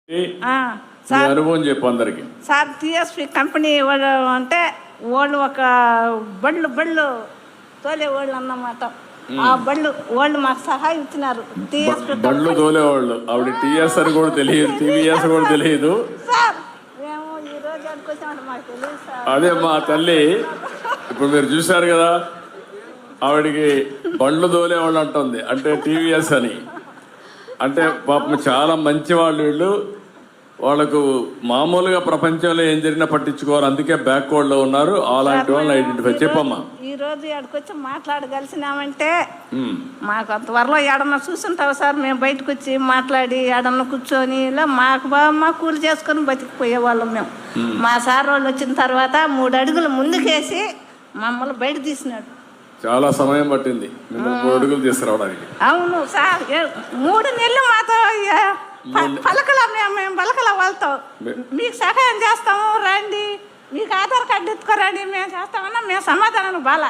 అనుభవం చెప్పు అందరికి. సార్ టీఎస్పీ కంపెనీ వాళ్ళు అంటే వాళ్ళు ఒక బళ్ళు తోలే వాళ్ళు అన్నమాట. ఆ వాళ్ళు మాకు సహాయం ఇచ్చినారు. బళ్ళు తోలేవాళ్ళు. ఆవిడ టీఎస్ అని కూడా తెలియదు, టీవీఎస్ కూడా తెలియదు సార్. మేము ఈ రోజు అనుకొచ్చామంటే మాకు తెలియదు సార్. అదే మా తల్లి, ఇప్పుడు మీరు చూశారు కదా, ఆవిడికి బండ్లు తోలేవాళ్ళు అంటుంది, అంటే టీవీఎస్ అని. అంటే పాపం చాలా మంచి వాళ్ళు వీళ్ళు. వాళ్ళకు మామూలుగా ప్రపంచంలో ఏం జరిగినా పట్టించుకోవాలి, అందుకే బ్యాక్వర్డ్ లో ఉన్నారు. అలాంటి వాళ్ళని ఐడెంటిఫై చెప్పమ్మా. ఈ రోజు ఎక్కడికొచ్చి మాట్లాడగలిసినామంటే మాకు అంతవరలో ఏడన్నా చూసుంటావు సార్. మేము బయటకు వచ్చి మాట్లాడి ఏడన్నా కూర్చొని ఇలా మాకు బాగా మా కూలి చేసుకొని బతికిపోయే వాళ్ళం మేము. మా సార్ వాళ్ళు వచ్చిన తర్వాత 3 అడుగులు ముందుకేసి మమ్మల్ని బయట తీసినాడు. చాలా సమయం పట్టింది 3 అడుగులు తీసుకురావడానికి. అవును సార్, 3 నెలలు మాతో పలకల మేము పలకల వాళ్ళతో మీకు సహాయం చేస్తాము రండి, మీకు ఆధార్ కార్డు ఎత్తుకోరండి, మేము చేస్తామన్నా మేము సమాధానం బాలా.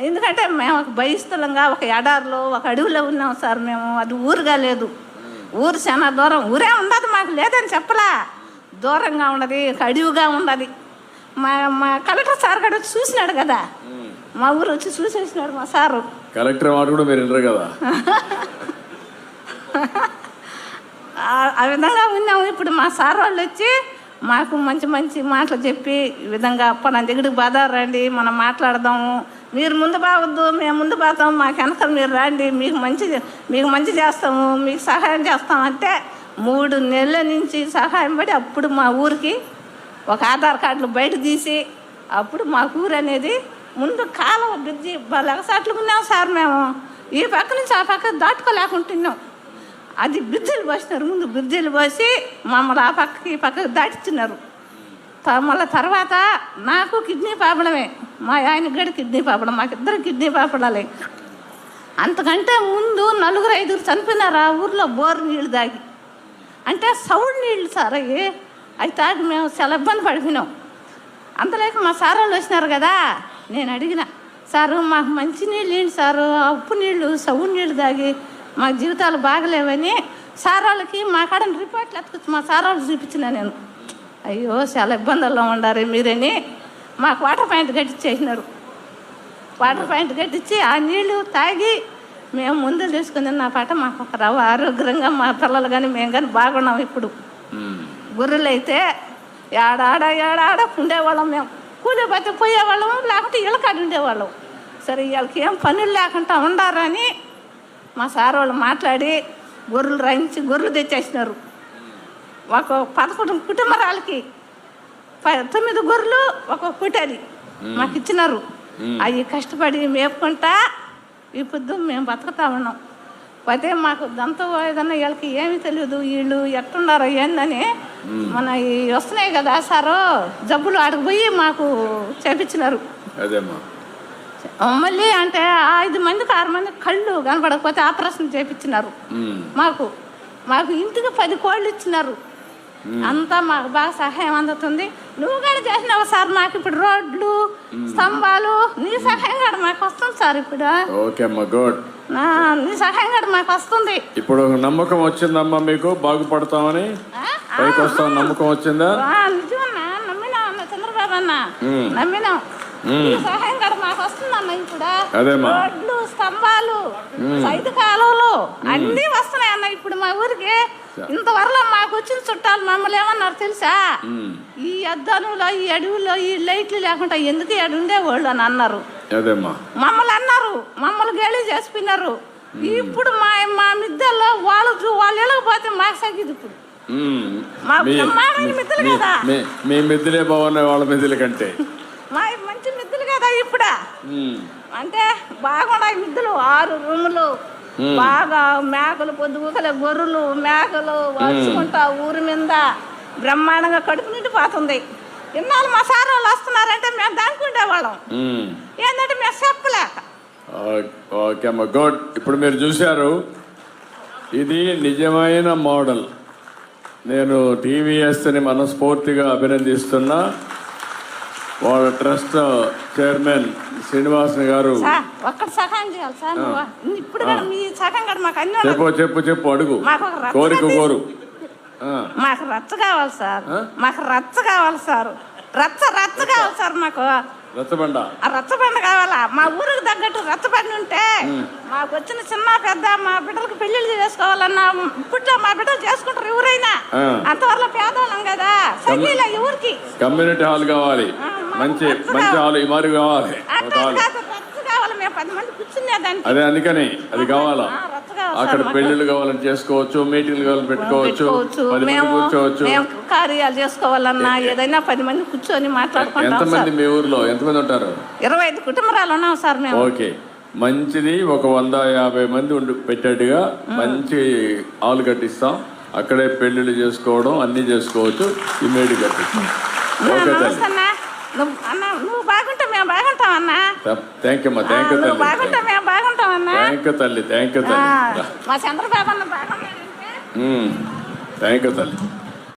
ఎందుకంటే మేము ఒక బహిస్థలంగా ఒక ఎడారిలో ఒక అడవిలో ఉన్నాం సార్. మేము అది ఊరుగా లేదు, ఊరు చాలా దూరం. ఊరే ఉండదు మాకు, లేదని చెప్పలా. దూరంగా ఉండదు, ఒక అడవిగా ఉండదు. మా కలెక్టర్ సార్ కూడా వచ్చి చూసినాడు కదా, మా ఊరు వచ్చి చూసేసినాడు మా సారు. కలెక్టర్ మాట కూడా మీరు వినరు కదా. ఆ విధంగా ఉన్నాము. ఇప్పుడు మా సార్ వాళ్ళు వచ్చి మాకు మంచి మంచి మాటలు చెప్పి ఈ విధంగా మన దగ్గరికి బాధ రండి, మనం మాట్లాడదాము, మీరు ముందు బావద్దు మేము ముందు పోతాము, మాకు వెనక మీరు రండి, మీకు మంచి చేస్తాము, మీకు సహాయం చేస్తాము అంటే 3 నెలల నుంచి సహాయం పడి అప్పుడు మా ఊరికి ఒక ఆధార్ కార్డులు బయట తీసి అప్పుడు మా ఊరు అనేది ముందు కాలువ బ్రిడ్జి లగసాట్లు ఉన్నాం సార్. మేము ఈ పక్క నుంచి ఆ పక్క దాటుకోలేకుంటున్నాం. అది బ్రిడ్జిలు పోసినారు, ముందు బ్రిడ్జిలు పోసి మమ్మల్ని ఆ పక్కకి ఈ పక్కకి దాటిస్తున్నారు. మళ్ళీ తర్వాత నాకు కిడ్నీ ప్రాబ్లమే, మా ఆయనకి కూడా కిడ్నీ ప్రాబ్లం, మాకిద్దరు కిడ్నీ ప్రాబ్లాలే. అంతకంటే ముందు 4-5 చనిపోయినారు ఆ ఊర్లో బోరు నీళ్ళు తాగి. అంటే సౌండ్ నీళ్ళు సార్ అవి తాగి మేము చాలా ఇబ్బంది పడిపోయినాం. అంతలేక మా సార్ వాళ్ళు వచ్చినారు కదా, నేను అడిగిన సారు మాకు మంచి నీళ్ళు ఏంటి సారు, ఉప్పు నీళ్ళు సౌండ్ నీళ్ళు తాగి మాకు జీవితాలు బాగలేవని సార్ వాళ్ళకి మా కాడ రిపోర్ట్లు ఎత్తుకొచ్చి మా సార్ వాళ్ళు చూపించిన నేను. అయ్యో చాలా ఇబ్బందుల్లో ఉండారు మీరని మాకు వాటర్ పాయింట్ కట్టించేసినారు. వాటర్ పాయింట్ కట్టించి ఆ నీళ్లు తాగి మేము ముందు తీసుకుని నా పాట మాకు ఒక రవ్వ ఆరోగ్యంగా మా పిల్లలు కానీ మేము కానీ బాగున్నాం. ఇప్పుడు గొర్రెలు అయితే ఏడాడ ఉండేవాళ్ళం, మేము కూలి బతి పోయేవాళ్ళం, లేకుంటే ఇళ్ళకాడ ఉండేవాళ్ళం. సరే వీళ్ళకి ఏం పనులు లేకుండా ఉండారని మా సార్ వాళ్ళు మాట్లాడి గొర్రెలు రాయించి గొర్రెలు తెచ్చేసినారు. ఒక 11 కుటుంబరాలకి 9 గొర్రెలు ఒక పుట్టేది మాకు ఇచ్చినారు. అవి కష్టపడి మేపుకుంటా ఇప్పుడు మేము బతుకుతా ఉన్నాం. అయితే మాకు దంతో ఏదన్నా వీళ్ళకి ఏమీ తెలియదు, వీళ్ళు ఎట్టున్నారో ఏందని మన వస్తున్నాయి కదా సారు జబ్బులు ఆడికి పోయి మాకు చేపించినారు. మళ్ళీ అంటే 5 మందికి 6 మందికి కళ్ళు కనపడకపోతే ఆపరేషన్ చేపించినారు. మాకు ఇంటికి 10 కోళ్ళు ఇచ్చినారు. అంతా మాకు బాగా సహాయం అందుతుంది. నువ్వు కూడా చేసినావు సార్ మాకు ఇప్పుడు రోడ్లు స్తంభాలు, నీ సహాయం కూడా మాకు వస్తుంది సార్. ఇప్పుడు నీ సహాయం కూడా మాకు వస్తుంది. ఇప్పుడు నమ్మకం వచ్చిందమ్మా మీకు, బాగుపడతామని పైకి వస్తాం నమ్మకం వచ్చిందా? నిజమన్నా, నమ్మినా అన్న చంద్రబాబు అన్న, నమ్మినాం. సహాయం కూడా మాకు వస్తుందన్న. ఇప్పుడు రోడ్లు స్తంభాలు 5 కాలువలు అన్నీ వస్తున్నాయి అన్న. ఇప్పుడు మా ఊరికి ఇంతవరలో మాకు వచ్చిన చుట్టాలు మమ్మల్ని ఏమన్నారు తెలుసా, ఈ అద్దానులో ఈ అడవుల్లో ఈ లైట్లు లేకుండా ఎందుకు ఎడు ఉండేవాళ్ళు అని అన్నారు. మమ్మల్ని అన్నారు, మమ్మల్ని గేళి చేసిపోయినారు. ఇప్పుడు మా మిద్దెల్లో వాళ్ళు వెళ్ళకపోతే మాకు సగ్గిది. ఇప్పుడు మా బ్రహ్మాండమైన మిద్దెలు కదా, మీ మిద్దెలే బాగున్నాయి వాళ్ళ మిద్దెల కంటే. మా మంచి మిద్దెలు కదా ఇప్పుడు, అంటే బాగున్నాయి మిద్దెలు. 6 రూములు, బాగా మేకలు పొద్దుగుకలే గొర్రెలు మేకలు వచ్చుకుంటా ఊరి మీద బ్రహ్మాండంగా కడుపు నిండిపోతుంది. ఇన్నాళ్ళు మా సార్ వాళ్ళు వస్తున్నారంటే మేము దానికి ఉండేవాళ్ళం, ఏంటంటే మేము చెప్పలేక. ఓకే అమ్మ, గుడ్. ఇప్పుడు మీరు చూశారు, ఇది నిజమైన మోడల్. నేను టీవీఎస్ని మనస్ఫూర్తిగా అభినందిస్తున్నా. వాళ్ళ ట్రస్ట్ చైర్మన్ శ్రీనివాసన్ గారు ఒక్కడ సహాయం చేయాలి సార్. ఇప్పుడు మీ సహాయం కూడా మాకు అన్ని చెప్పు అడుగు, కోరిక కోరు. ఆ. మాకు రచ్చ కావాలి సార్, ఆ? మాకు రచ్చ కావాలి సార్, రచ్చ కావాలి సార్ మాకు. రచ్చబండ ఆ రచ్చబండ కావాలా? మా ఊరికి తగ్గట్టు రచ్చబండి ఉంటే మాకు వచ్చిన చిన్న పెద్ద మా బిడ్డలకు పెళ్లిళ్ళు చేసుకోవాలన్నా ఇప్పట్లో మా బిడ్డలు చేసుకుంటారు ఎవరైనా. ఆ. అంతవరకు పేదవాళ్ళం కదా, సైకిల్ ఎవరికి కమ్యూనిటీ హాల్ కావాలి, మంచి మంచి హాల్ ఈ మరి కావాలి ఒక అట్లా హాల్. కాదు, రచ్చ కావాలి. మేము 10 మంది కూర్చునేదానికి అదే అందుకని అది కావాలా. రచ్చ కావాలి అక్కడ సార్ మాకు. పెళ్లిళ్ళు కావాలని చేసుకోవచ్చు, మీటింగ్లు కావాలని పెట్టుకోవచ్చు, 10 మంది కూర్చోవచ్చు. మేము కార్యాలు చేసుకోవాలన్నా ఏదైనా 10 మంది కూర్చొని మాట్లాడుకుంటాం ఎంతమంది సార్. మీ ఊర్లో ఎంతమంది ఉంటారు? 25 కుటుంబాలు ఉన్నాం సార్ మేము. ఓకే, మంచిది. ఒక 150 మంది పెట్టేట్టుగా మంచి హాల్ కట్టిస్తాం. అక్కడే పెళ్లిళ్ళు చేసుకోవడం అన్ని చేసుకోవచ్చు. ఇమేడి కట్టిస్తాం. ఓకే నమస్తే తల్లి, అన్న. నువ్వు బాగుంటే మేము బాగుంటాం అన్న. థ్యాంక్ యూ అమ్మా, థ్యాంక్ యూ నువ్వు తల్లి, బాగుంటే మేము బాగుంటాం అన్న. థ్యాంక్ యూ తల్లి, థ్యాంక్ యూ తల్లి, మా చంద్రబాబు అన్న బాగుంటాడంటే థ్యాంక్ యూ తల్లి.